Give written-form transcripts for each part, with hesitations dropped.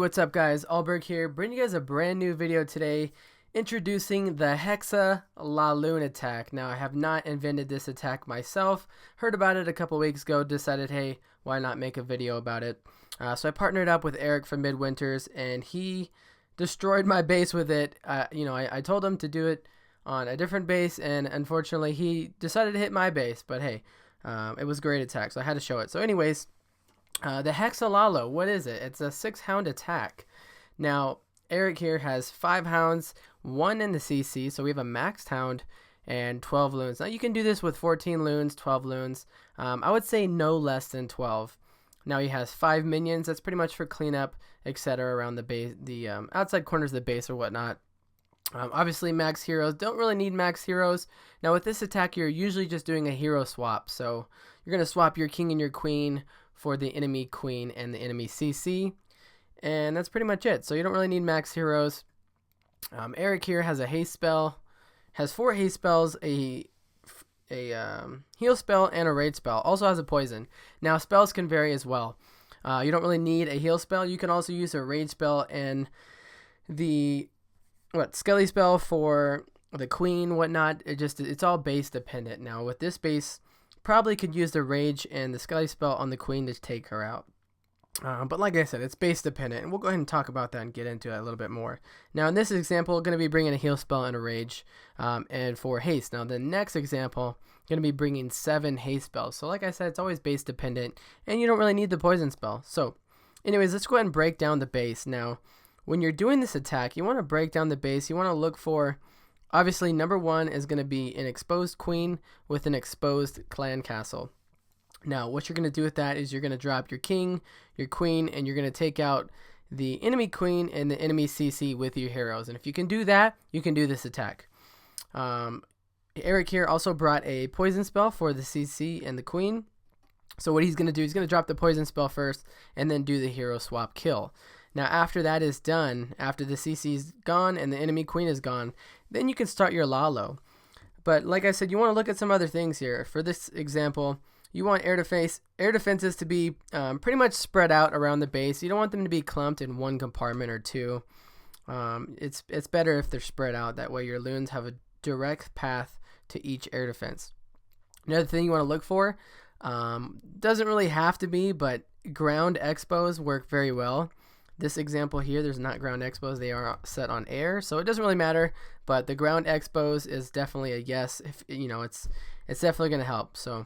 what's up guys, Alberg here, bringing you guys a brand new video today introducing the HexaLaLoon attack. Now I have not invented this attack myself, heard about it a couple weeks ago, decided hey, why not make a video about it. So I partnered up with Eric from MidWinters and he destroyed my base with it. I told him to do it on a different base and unfortunately he decided to hit my base, but hey, it was a great attack so I had to show it. So anyways, the Hexalalo, what is it? It's a 6 Hound Attack. Now, Eric here has 5 Hounds, 1 in the CC, so we have a maxed Hound and 12 Loons. Now, you can do this with 14 Loons, 12 Loons. I would say no less than 12. Now, he has 5 Minions. That's pretty much for cleanup, etc. around the base, the outside corners of the base or whatnot. Obviously, max heroes. Don't really need max heroes. Now, with this attack, you're usually just doing a hero swap. So, you're going to swap your king and your queen for the enemy queen and the enemy CC, and that's pretty much it. So you don't really need max heroes. Eric here has a haste spell, has 4 haste spells, a heal spell, and a rage spell. Also has a poison. Now spells can vary as well. You don't really need a heal spell. You can also use a rage spell and the skelly spell for the queen, whatnot. It's all base dependent. Now with this base, probably could use the rage and the skelly spell on the queen to take her out. But like I said, it's base dependent, and we'll go ahead and talk about that and get into it a little bit more. Now in this example, going to be bringing a heal spell and a rage, and 4 haste. Now the next example, going to be bringing 7 haste spells. So like I said, it's always base dependent, and you don't really need the poison spell. So anyways, let's go ahead and break down the base. Now when you're doing this attack, you want to break down the base. You want to look for, obviously, number 1 is going to be an exposed queen with an exposed clan castle. Now, what you're going to do with that is you're going to drop your king, your queen, and you're going to take out the enemy queen and the enemy CC with your heroes. And if you can do that, you can do this attack. Eric here also brought a poison spell for the CC and the queen. So what he's going to do, he's going to drop the poison spell first and then do the hero swap kill. Now after that is done, after the CC is gone and the enemy queen is gone, then you can start your Lalo. But like I said, you want to look at some other things here. For this example, you want air defenses to be pretty much spread out around the base. You don't want them to be clumped in one compartment or two. It's better if they're spread out. That way your loons have a direct path to each air defense. Another thing you want to look for, doesn't really have to be, but ground expos work very well. This example here, there's not ground expos, they are set on air, so it doesn't really matter, but the ground expos is definitely a yes. If it's definitely going to help. So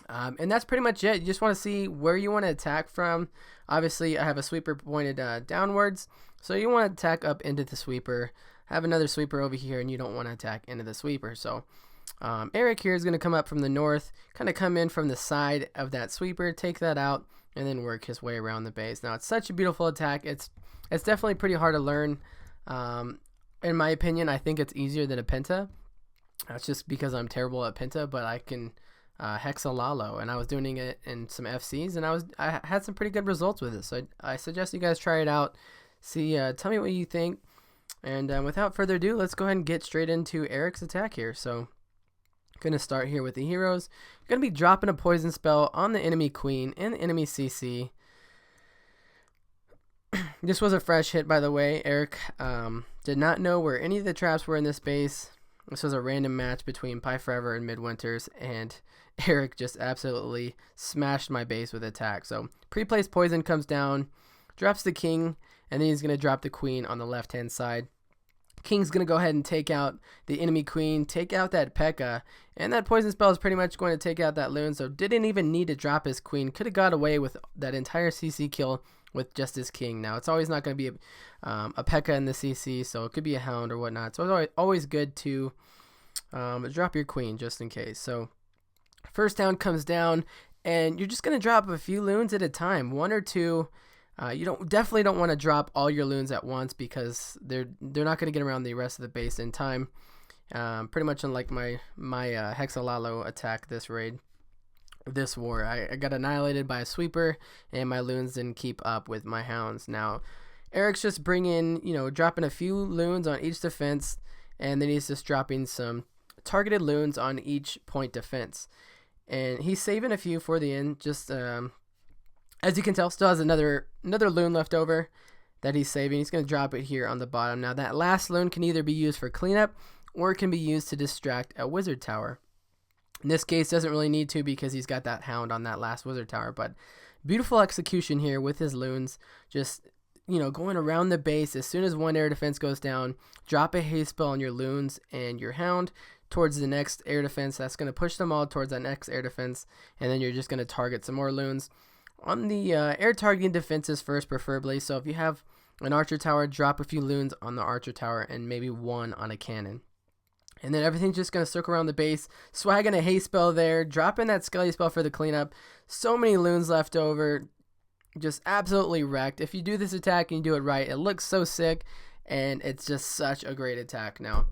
and that's pretty much it. You just want to see where you want to attack from. Obviously I have a sweeper pointed downwards, so you want to attack up into the sweeper. I have another sweeper over here and you don't want to attack into the sweeper. So Eric here is going to come up from the north, kind of come in from the side of that sweeper, take that out, and then work his way around the base. Now it's such a beautiful attack. It's definitely pretty hard to learn. In my opinion, I think it's easier than a penta. That's just because I'm terrible at penta, but I can HexaLalo, and I was doing it in some FCs, and I had some pretty good results with it. So I suggest you guys try it out. See, tell me what you think. And without further ado, let's go ahead and get straight into Eric's attack here. So gonna start here with the heroes. Gonna be dropping a poison spell on the enemy queen and the enemy CC. This was a fresh hit, by the way. Eric did not know where any of the traps were in this base. This was a random match between Pie Forever and MidWinters, and Eric just absolutely smashed my base with attack. So pre-placed poison comes down, drops the king, and then he's gonna drop the queen on the left hand side. King's going to go ahead and take out the enemy queen, take out that P.E.K.K.A, and that poison spell is pretty much going to take out that loon, so didn't even need to drop his queen. Could have got away with that entire CC kill with just his king. Now, it's always not going to be a P.E.K.K.A in the CC, so it could be a hound or whatnot. So it's always good to drop your queen just in case. So first hound comes down, and you're just going to drop a few loons at a time, 1 or 2. You definitely don't want to drop all your loons at once because they're not going to get around the rest of the base in time. Pretty much unlike my Hexalalo attack this war, I got annihilated by a sweeper and my loons didn't keep up with my hounds. Now Eric's just dropping a few loons on each defense, and then he's just dropping some targeted loons on each point defense, and he's saving a few for the end. Just as you can tell, still has another loon left over, that he's saving. He's going to drop it here on the bottom. Now that last loon can either be used for cleanup or it can be used to distract a wizard tower. In this case, doesn't really need to because he's got that hound on that last wizard tower. But beautiful execution here with his loons. Just, going around the base. As soon as one air defense goes down, drop a haste spell on your loons and your hound towards the next air defense. That's going to push them all towards that next air defense. And then you're just going to target some more loons on the air targeting defenses first, preferably. So if you have an archer tower, drop a few loons on the archer tower and maybe one on a cannon. And then everything's just going to circle around the base, swagging a haste spell there, dropping that skelly spell for the cleanup. So many loons left over, just absolutely wrecked. If you do this attack and you do it right, it looks so sick, and it's just such a great attack. Now,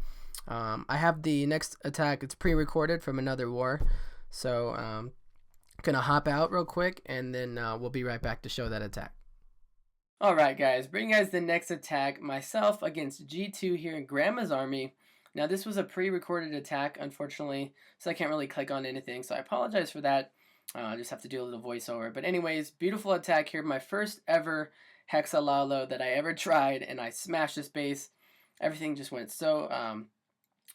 I have the next attack, it's pre-recorded from another war, so I'm going to hop out real quick, and then we'll be right back to show that attack. Alright guys, bring you guys the next attack, myself against G2 here in Grandma's army. Now this was a pre-recorded attack, unfortunately, so I can't really click on anything, so I apologize for that. I just have to do a little voiceover. But anyways, beautiful attack here. My first ever HexaLalo that I ever tried, and I smashed this base. Everything just went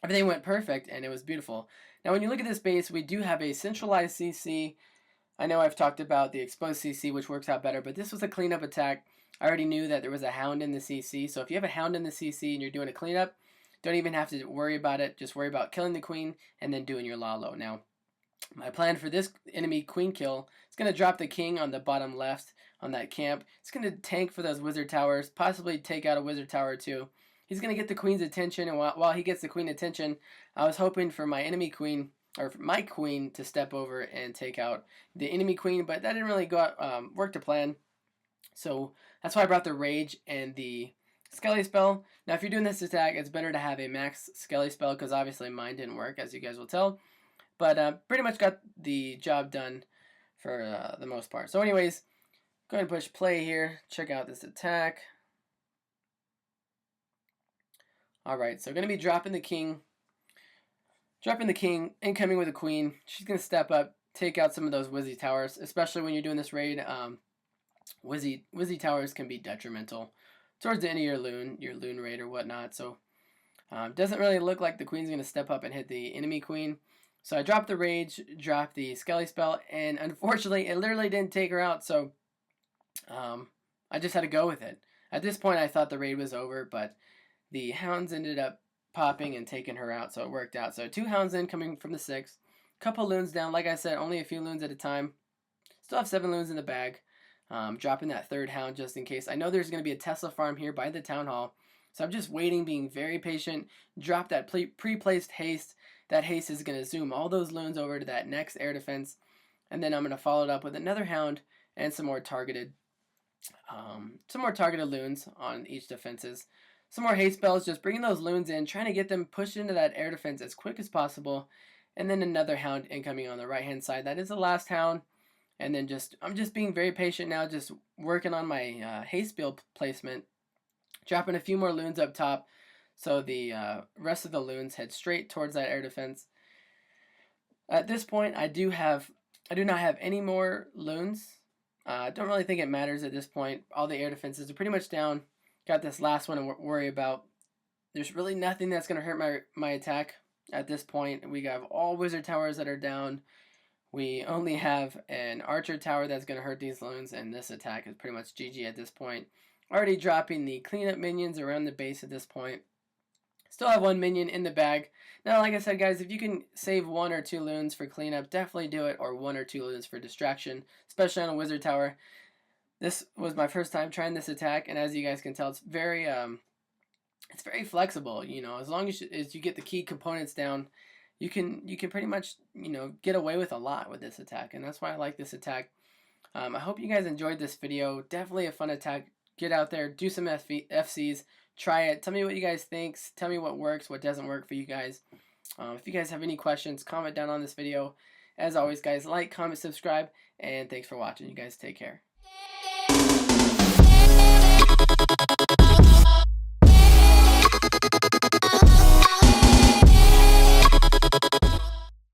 everything went perfect, and it was beautiful. Now when you look at this base, we do have a centralized CC. I know I've talked about the exposed CC, which works out better, but this was a cleanup attack. I already knew that there was a hound in the CC, so if you have a hound in the CC and you're doing a cleanup, don't even have to worry about it. Just worry about killing the queen and then doing your Lalo. Now, my plan for this enemy queen kill is going to drop the king on the bottom left on that camp. It's going to tank for those wizard towers, possibly take out a wizard tower too. He's going to get the queen's attention, and while he gets the queen attention, I was hoping for my enemy queen, or for my queen, to step over and take out the enemy queen, but that didn't really work to plan. So that's why I brought the rage and the Skelly spell. Now if you're doing this attack, it's better to have a max Skelly spell, because obviously mine didn't work, as you guys will tell. But pretty much got the job done for the most part. So anyways, go ahead and push play here. Check out this attack. Alright, so going to be dropping the king. Incoming with a queen. She's going to step up, take out some of those Wizzy towers, especially when you're doing this raid. Wizzy towers can be detrimental towards the end of your loon raid or whatnot. So doesn't really look like the queen's going to step up and hit the enemy queen. So I dropped the rage, dropped the Skelly spell, and unfortunately it literally didn't take her out, so I just had to go with it. At this point I thought the raid was over, but the hounds ended up popping and taking her out, so it worked out. So 2 hounds incoming from the 6, couple loons down. Like I said, only a few loons at a time. Still have 7 loons in the bag. Dropping that 3rd hound just in case. I know there's going to be a Tesla farm here by the town hall, so I'm just waiting, being very patient. Drop that pre-placed haste. That haste is going to zoom all those loons over to that next air defense, and then I'm going to follow it up with another hound and some more targeted loons on each defenses. Some more haste spells, just bringing those loons in, trying to get them pushed into that air defense as quick as possible, and then another hound incoming on the right hand side. That is the last hound, and then I'm just being very patient now, just working on my haste spell placement, dropping a few more loons up top. So the rest of the loons head straight towards that air defense. At this point, I do not have any more loons. I don't really think it matters at this point. All the air defenses are pretty much down. Got this last one to worry about. There's really nothing that's going to hurt my attack at this point. We have all wizard towers that are down. We only have an archer tower that's going to hurt these loons, and this attack is pretty much GG at this point. Already dropping the cleanup minions around the base at this point. Still have 1 minion in the bag. Now, like I said, guys, if you can save 1 or 2 loons for cleanup, definitely do it, or 1 or 2 loons for distraction, especially on a wizard tower. This was my first time trying this attack, and as you guys can tell, it's very flexible. As long as you get the key components down, you can pretty much get away with a lot with this attack, and that's why I like this attack. I hope you guys enjoyed this video. Definitely a fun attack. Get out there, do some FCs. Try it. Tell me what you guys think. Tell me what works, what doesn't work for you guys. If you guys have any questions, comment down on this video. As always, guys, like, comment, subscribe, and thanks for watching. You guys take care.